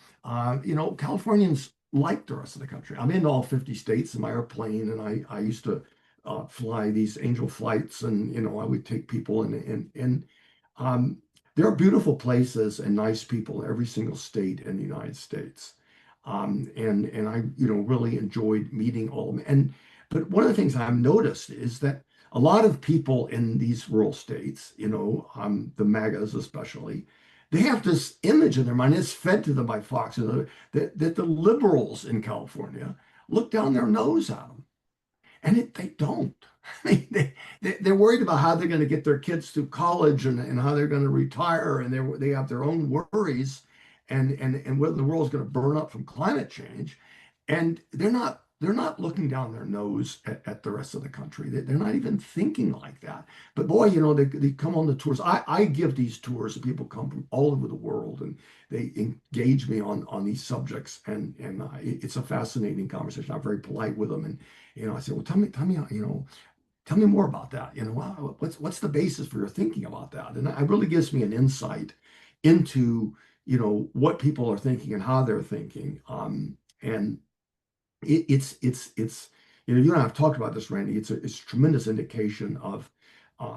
Californians like the rest of the country. I'm in all 50 states in my airplane, and I used to fly these angel flights, and I would take people, and there are beautiful places and nice people in every single state in the United States, and I really enjoyed meeting all of them. But one of the things I've noticed is that a lot of people in these rural states, the MAGAs especially, they have this image in their mind, it's fed to them by Fox, that the liberals in California look down their nose at them. And they don't. They're worried about how they're going to get their kids through college and how they're going to retire, and they have their own worries and whether the world is going to burn up from climate change. And they're not looking down their nose at the rest of the country. They're not even thinking like that. But boy, they come on the tours. I give these tours, and people come from all over the world, and they engage me on these subjects. And it's a fascinating conversation. I'm very polite with them, and I say, well, tell me more about that. What's the basis for your thinking about that? And it really gives me an insight into what people are thinking and how they're thinking. And it's you and I have talked about this, Randy. It's a tremendous indication of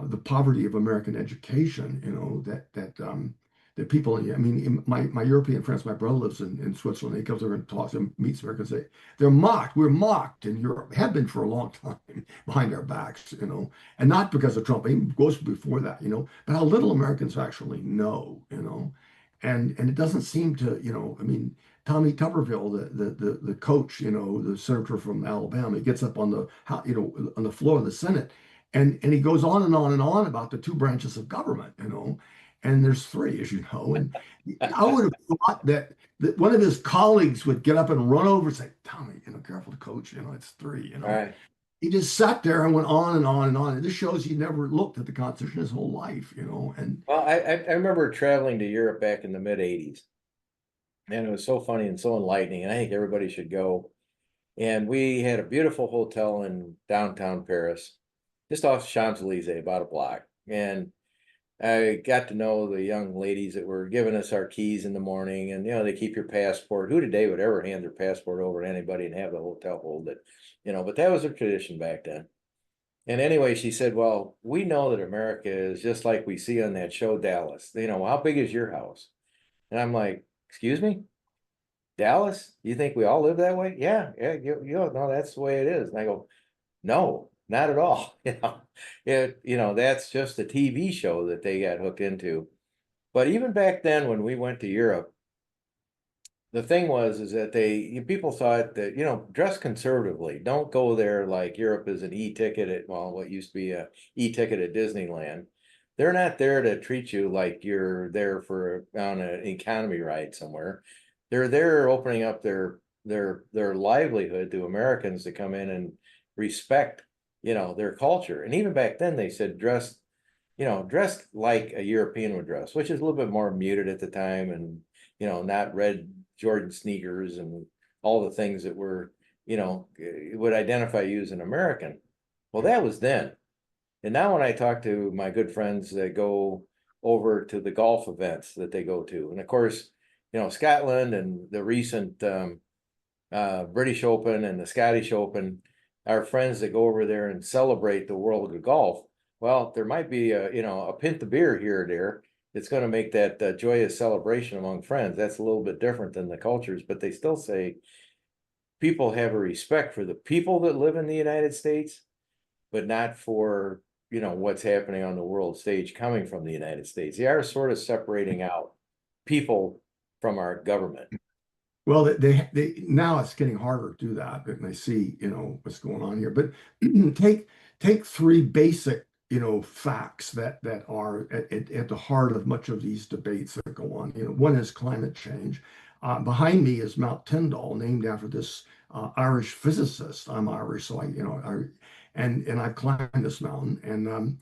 the poverty of American education. That people. I mean, my European friends, my brother lives in Switzerland. He comes over and talks and meets Americans. They're mocked. We're mocked in Europe. Have been for a long time behind our backs. And not because of Trump. It goes before that. But how little Americans actually know. And it doesn't seem to. I mean, Tommy Tuberville, the coach, the senator from Alabama, he gets up on the floor of the Senate, and he goes on and on and on about the two branches of government, and there's three, as you know. And I would have thought that one of his colleagues would get up and run over and say, Tommy, careful to coach, it's three, All right. He just sat there and went on and on and on. And this shows he never looked at the Constitution his whole life, And Well, I remember traveling to Europe back in the mid 80s. And it was so funny and so enlightening. And I think everybody should go. And we had a beautiful hotel in downtown Paris, just off Champs-Elysees, about a block. And I got to know the young ladies that were giving us our keys in the morning. And, they keep your passport. Who today would ever hand their passport over to anybody and have the hotel hold it? But that was a tradition back then. And anyway, she said, well, we know that America is just like we see on that show, Dallas. How big is your house? And I'm like, excuse me? Dallas, you think we all live that way? Yeah, yeah, no, that's the way it is. And I go, no, not at all. That's just a TV show that they got hooked into. But even back then, when we went to Europe, the thing was is that people thought that, dress conservatively. Don't go there like Europe is an e-ticket at, well, what used to be a e-ticket at Disneyland. They're not there to treat you like you're there for on an economy ride somewhere. They're there opening up their livelihood to Americans to come in and respect, their culture. And even back then they said dressed like a European would dress, which is a little bit more muted at the time, and not red Jordan sneakers and all the things that were, would identify you as an American. Well, that was then. And now when I talk to my good friends that go over to the golf events that they go to, and of course, Scotland and the recent British Open and the Scottish Open, our friends that go over there and celebrate the world of golf. Well, there might be a pint of beer here or there. It's going to make that joyous celebration among friends. That's a little bit different than the cultures, but they still say people have a respect for the people that live in the United States, but not for, what's happening on the world stage coming from the United States. They are sort of separating out people from our government. Well, they now it's getting harder to do that, and they see, what's going on here. But take three basic, facts that are at the heart of much of these debates that go on. One is climate change. Behind me is Mount Tyndall, named after this Irish physicist. I'm Irish, so and I've climbed this mountain, and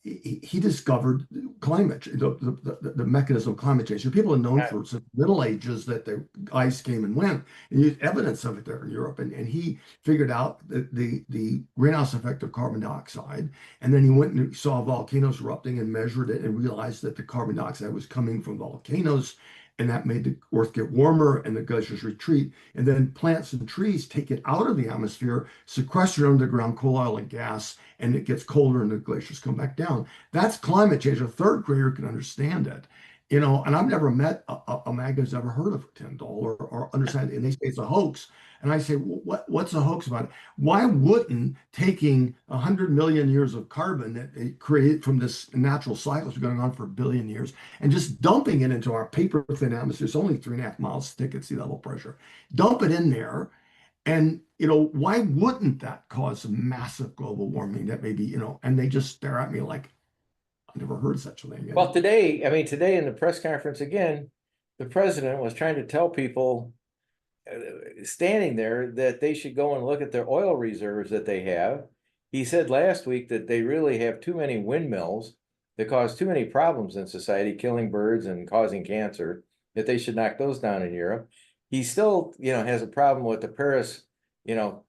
he discovered the mechanism of climate change. So people have known for since the Middle Ages that the ice came and went, and used evidence of it there in Europe. And he figured out the greenhouse effect of carbon dioxide. And then he went and saw volcanoes erupting and measured it and realized that the carbon dioxide was coming from volcanoes. And that made the earth get warmer and the glaciers retreat. And then plants and trees take it out of the atmosphere, sequester underground coal, oil, and gas, and it gets colder and the glaciers come back down. That's climate change. A third grader can understand it. And I've never met a mag who's ever heard of Tyndall or understand it. And they say it's a hoax. And I say, well, what's a hoax about it? Why wouldn't taking 100 million years of carbon that it created from this natural cycle that's been going on for a billion years and just dumping it into our paper thin atmosphere? It's only 3.5 miles thick at sea level pressure. Dump it in there. And, why wouldn't that cause some massive global warming that maybe, and they just stare at me like, I've never heard such a thing. Well, today in the press conference again, the president was trying to tell people standing there that they should go and look at their oil reserves that they have. He said last week that they really have too many windmills that cause too many problems in society, killing birds and causing cancer, that they should knock those down in Europe. He still, has a problem with the Paris,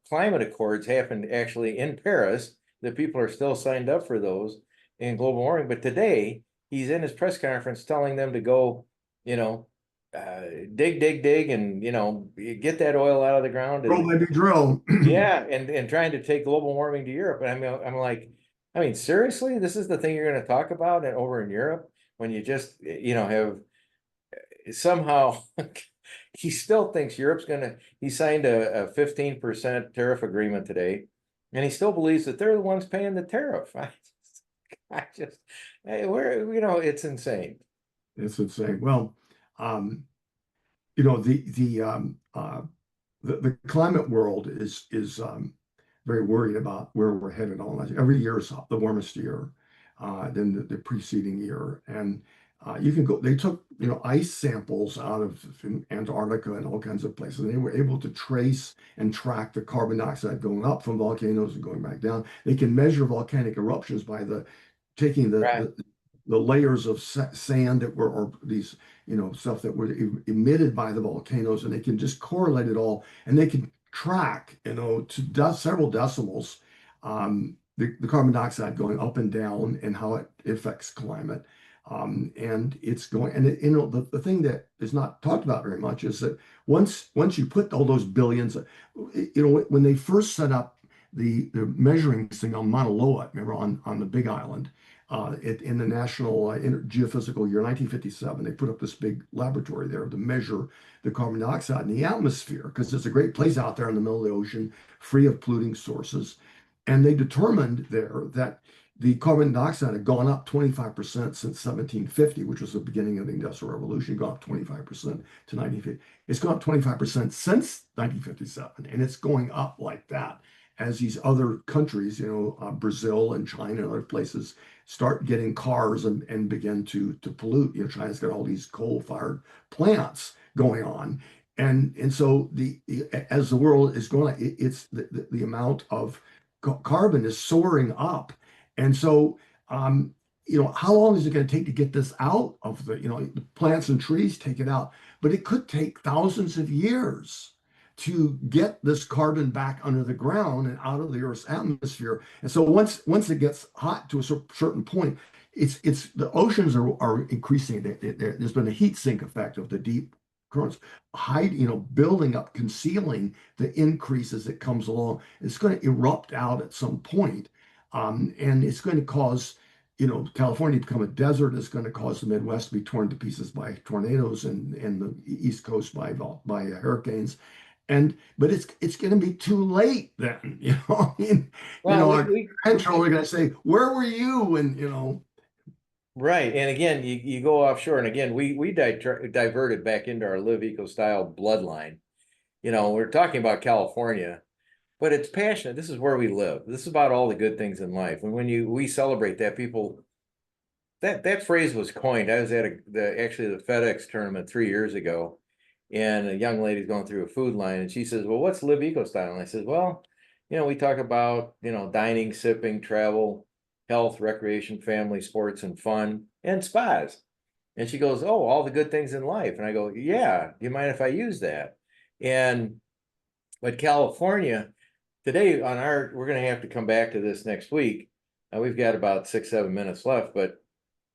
climate accords happened actually in Paris, that people are still signed up for those in global warming. But today he's in his press conference telling them to go, dig, and get that oil out of the ground. Drill, baby, drill. Yeah, and trying to take global warming to Europe. And I'm like, seriously, this is the thing you're going to talk about over in Europe when you just have somehow. He still thinks Europe's he signed a 15% tariff agreement today, and he still believes that they're the ones paying the tariff. It's insane. It's insane. Well, the climate world is very worried about where we're headed. Every year is the warmest year than the preceding year, and you can go. They took ice samples out of Antarctica and all kinds of places, and they were able to trace and track the carbon dioxide going up from volcanoes and going back down. They can measure volcanic eruptions by taking the layers of sand that were, or these, stuff that were emitted by the volcanoes, and they can just correlate it all, and they can track, to several decimals, the carbon dioxide going up and down and how it affects climate. And it's going, and the thing that is not talked about very much is that once you put all those billions, when they first set up the measuring thing on Mauna Loa, remember on the Big Island, in the National Geophysical Year 1957, they put up this big laboratory there to measure the carbon dioxide in the atmosphere because it's a great place out there in the middle of the ocean, free of polluting sources. And they determined there that the carbon dioxide had gone up 25% since 1750, which was the beginning of the Industrial Revolution, gone up 25% to 1950. It's gone up 25% since 1957, and it's going up like that as these other countries, Brazil and China and other places start getting cars and begin to pollute. China's got all these coal-fired plants going on. And so as the world is going, it's the amount of carbon is soaring up. And so, how long is it going to take to get this out of the plants and trees take it out, but it could take thousands of years to get this carbon back under the ground and out of the Earth's atmosphere. And so once it gets hot to a certain point, it's the oceans are increasing. There's been a heat sink effect of the deep currents, building up, concealing the increases that comes along. It's going to erupt out at some point. And it's going to cause, California to become a desert. It's going to cause the Midwest to be torn to pieces by tornadoes and the East Coast by hurricanes. But it's going to be too late then. I mean, Well, our grandchildren are going to say, "Where were you?" And right. And again, you go offshore, and again, we diverted back into our Live Eco Style bloodline. We're talking about California, but it's passionate. This is where we live. This is about all the good things in life. And when we celebrate that, people, that phrase was coined. I was at the FedEx tournament 3 years ago, and a young lady's going through a food line, and she says, "Well, what's Live Eco Style?" And I said, "Well, we talk about, dining, sipping, travel, health, recreation, family, sports, and fun, and spas." And she goes, "Oh, all the good things in life." And I go, "Yeah, do you mind if I use that?" But California, today we're going to have to come back to this next week. We've got about 6-7 minutes left, but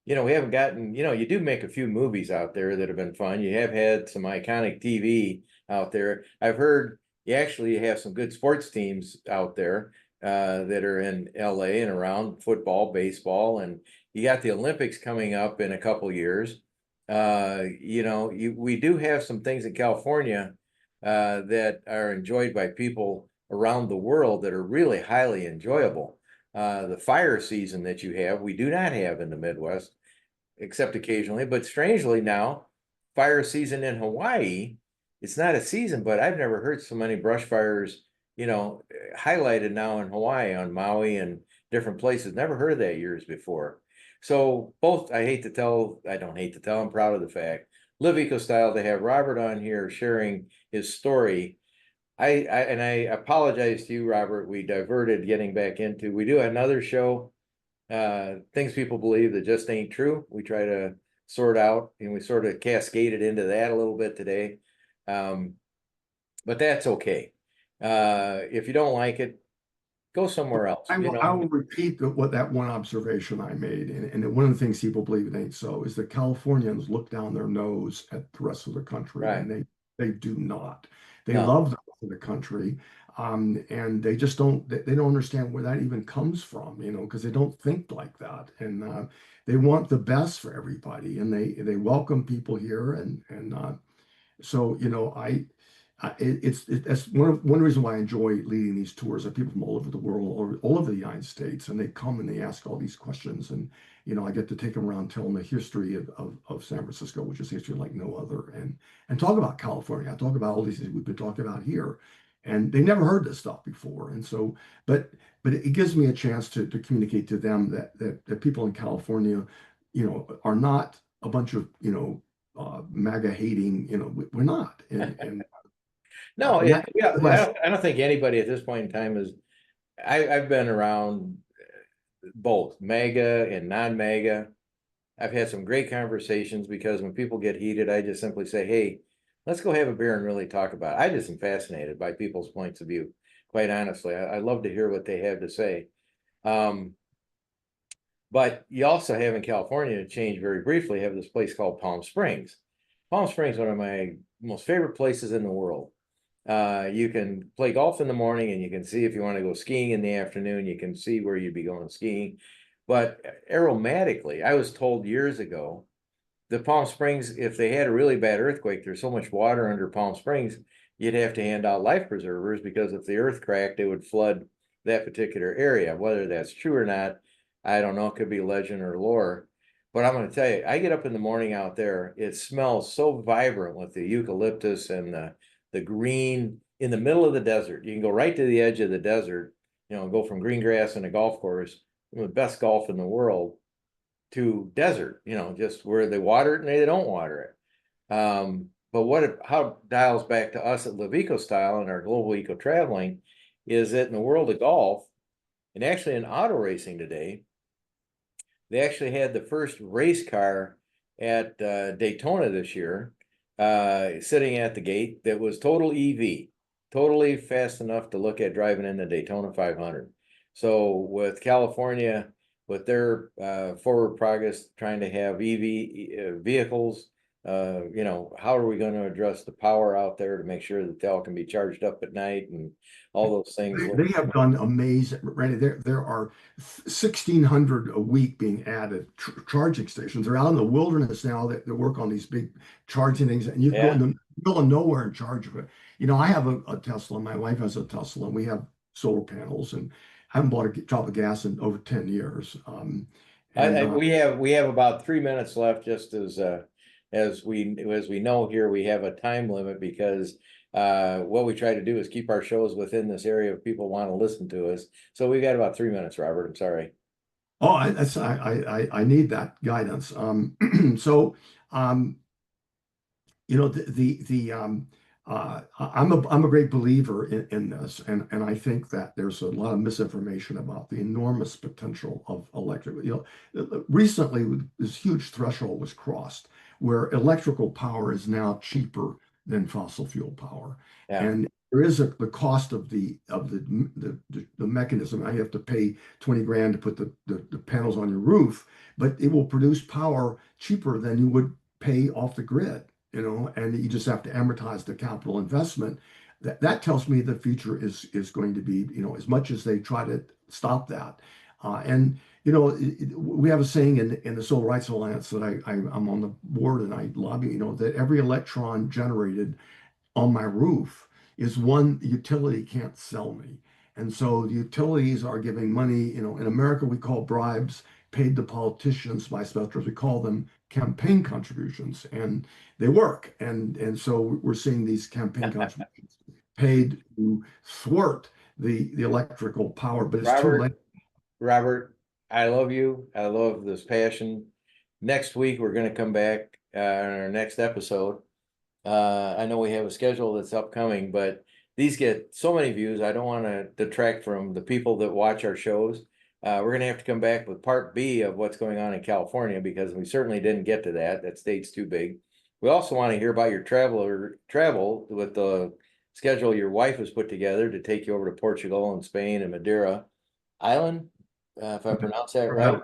we haven't gotten, you do make a few movies out there that have been fun. You have had some iconic TV out there. I've heard you actually have some good sports teams out there that are in LA and around football, baseball, and you got the Olympics coming up in a couple years. We do have some things in California that are enjoyed by people around the world that are really highly enjoyable. The fire season that you have, we do not have in the Midwest, except occasionally. But strangely now, fire season in Hawaii, it's not a season, but I've never heard so many brush fires, highlighted now in Hawaii, on Maui and different places. Never heard of that years before. So both, I don't hate to tell, I'm proud of the fact. Live Eco Style, they have Robert on here sharing his story. I apologize to you, Robert. We diverted getting back into, we do another show, things people believe that just ain't true. We try to sort out, and we sort of cascaded into that a little bit today. But that's okay. If you don't like it, go somewhere else. I will repeat that one observation I made. And one of the things people believe it ain't so is that Californians look down their nose at the rest of the country, Right. and they do not. They No. love the rest of the country, and they just don't. They don't understand where that even comes from, because they don't think like that, and they want the best for everybody, and they welcome people here, and so that's one reason why I enjoy leading these tours. Are people from all over the world, all over the United States, and they come and they ask all these questions, and I get to take them around, tell them the history of San Francisco, which is history like no other, and talk about California. I talk about all these things we've been talking about here, and they never heard this stuff before, and so but it gives me a chance to communicate to them that people in California, are not a bunch of MAGA hating. We're not, and No, yeah, I don't think anybody at this point in time is. I've been around both MAGA and non-MAGA. I've had some great conversations, because when people get heated, I just simply say, "Hey, let's go have a beer and really talk about it." I just am fascinated by people's points of view. Quite honestly, I love to hear what they have to say. But you also have in California, to change very briefly, have this place called Palm Springs. Palm Springs, one of my most favorite places in the world. You can play golf in the morning, and you can see if you want to go skiing in the afternoon, you can see where you'd be going skiing. But aromatically, I was told years ago, the Palm Springs, if they had a really bad earthquake, there's so much water under Palm Springs, you'd have to hand out life preservers, because if the earth cracked, it would flood that particular area. Whether that's true or not, I don't know. It could be legend or lore. But I'm going to tell you, I get up in the morning out there, it smells so vibrant with the eucalyptus and the green in the middle of the desert. You can go right to the edge of the desert, go from green grass and a golf course, the best golf in the world, to desert, just where they water it and they don't water it. But how it dials back to us at Live Eco Style and our global eco traveling is that in the world of golf, and actually in auto racing today, they actually had the first race car at Daytona this year, sitting at the gate, that was total EV, totally fast enough to look at driving in the Daytona 500. So with California, with their forward progress, trying to have EV vehicles, how are we going to address the power out there to make sure that they all can be charged up at night and all those things? They have done amazing, Randy. There are 1,600 a week being added charging stations. They're out in the wilderness now that work on these big charging things, and you can go in the middle of nowhere and charge of it. I have a Tesla. My wife has a Tesla, and we have solar panels, and I haven't bought a drop of gas in over 10 years. We have about 3 minutes left, just as we know here, we have a time limit, because what we try to do is keep our shows within this area if people want to listen to us. So we've got about 3 minutes, Robert. I'm sorry. Oh, I need that guidance. So, I'm a great believer in this, and I think that there's a lot of misinformation about the enormous potential of electric. Recently, this huge threshold was crossed where electrical power is now cheaper than fossil fuel power, Yeah. and there is the cost of the mechanism. I have to pay 20 grand to put the panels on your roof, but it will produce power cheaper than you would pay off the grid. And you just have to amortize the capital investment. That tells me the future is going to be, as much as they try to stop that. We have a saying in the Civil Rights Alliance that I'm on the board and I lobby, that every electron generated on my roof is one utility can't sell me. And so the utilities are giving money, in America we call bribes paid to politicians by specialists. We call them campaign contributions, and they work. And so we're seeing these campaign contributions paid to thwart the electrical power, but it's too late. Robert, I love you. I love this passion. Next week, we're going to come back on our next episode. I know we have a schedule that's upcoming, but these get so many views. I don't want to detract from the people that watch our shows. We're going to have to come back with part B of what's going on in California, because we certainly didn't get to that. That state's too big. We also want to hear about your travel with the schedule your wife has put together to take you over to Portugal and Spain and Madeira Island, if I pronounce that right,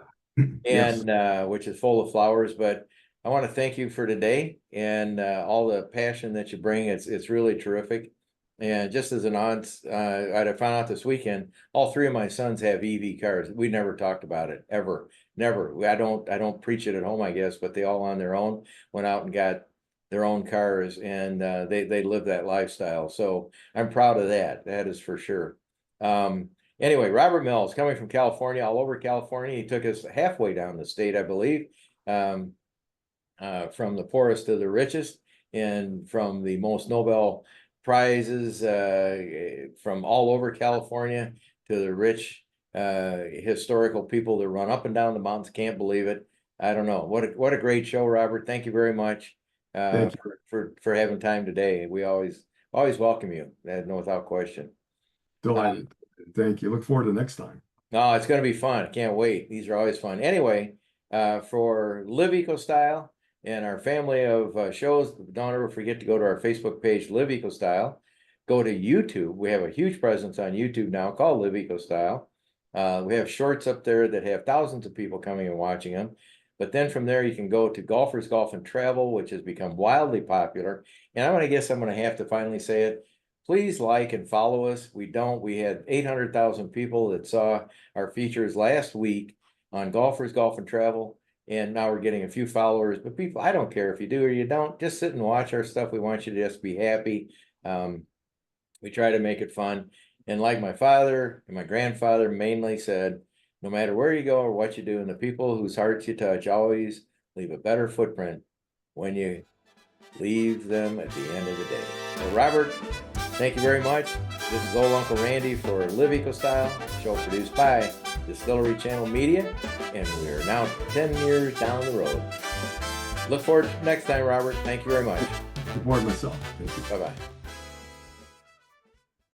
Yes. and which is full of flowers. But I want to thank you for today and all the passion that you bring. It's really terrific. And just as an odds, I found out this weekend, all three of my sons have EV cars. We never talked about it, ever, never. I don't preach it at home, I guess, but they all on their own went out and got their own cars, and they live that lifestyle. So I'm proud of that. That is for sure. Anyway, Robert Mills, coming from California, all over California. He took us halfway down the state, I believe, from the poorest to the richest, and from the most Nobel prizes from all over California to the rich historical people that run up and down the mountains. Can't believe it. I don't know. What a great show, Robert. Thank you very much for having time today. We always welcome you, without question. Delighted. Thank you. Look forward to next time. No, it's going to be fun. Can't wait. These are always fun. Anyway, for Live Eco Style and our family of shows, don't ever forget to go to our Facebook page, Live Eco Style. Go to YouTube. We have a huge presence on YouTube now called Live Eco Style. We have shorts up there that have thousands of people coming and watching them. But then from there, you can go to Golfers Golf and Travel, which has become wildly popular. And I'm going to have to finally say it, please like and follow us. We had 800,000 people that saw our features last week on Golfers, Golf and Travel. And now we're getting a few followers, but people, I don't care if you do or you don't, just sit and watch our stuff. We want you to just be happy. We try to make it fun. And like my father and my grandfather mainly said, no matter where you go or what you do, and the people whose hearts you touch always leave a better footprint when you leave them at the end of the day. So Robert, thank you very much. This is Old Uncle Randy for Live Eco Style, show produced by Distillery Channel Media, and we are now 10 years down the road. Look forward to next time, Robert. Thank you very much. Support myself. Thank you. Bye-bye.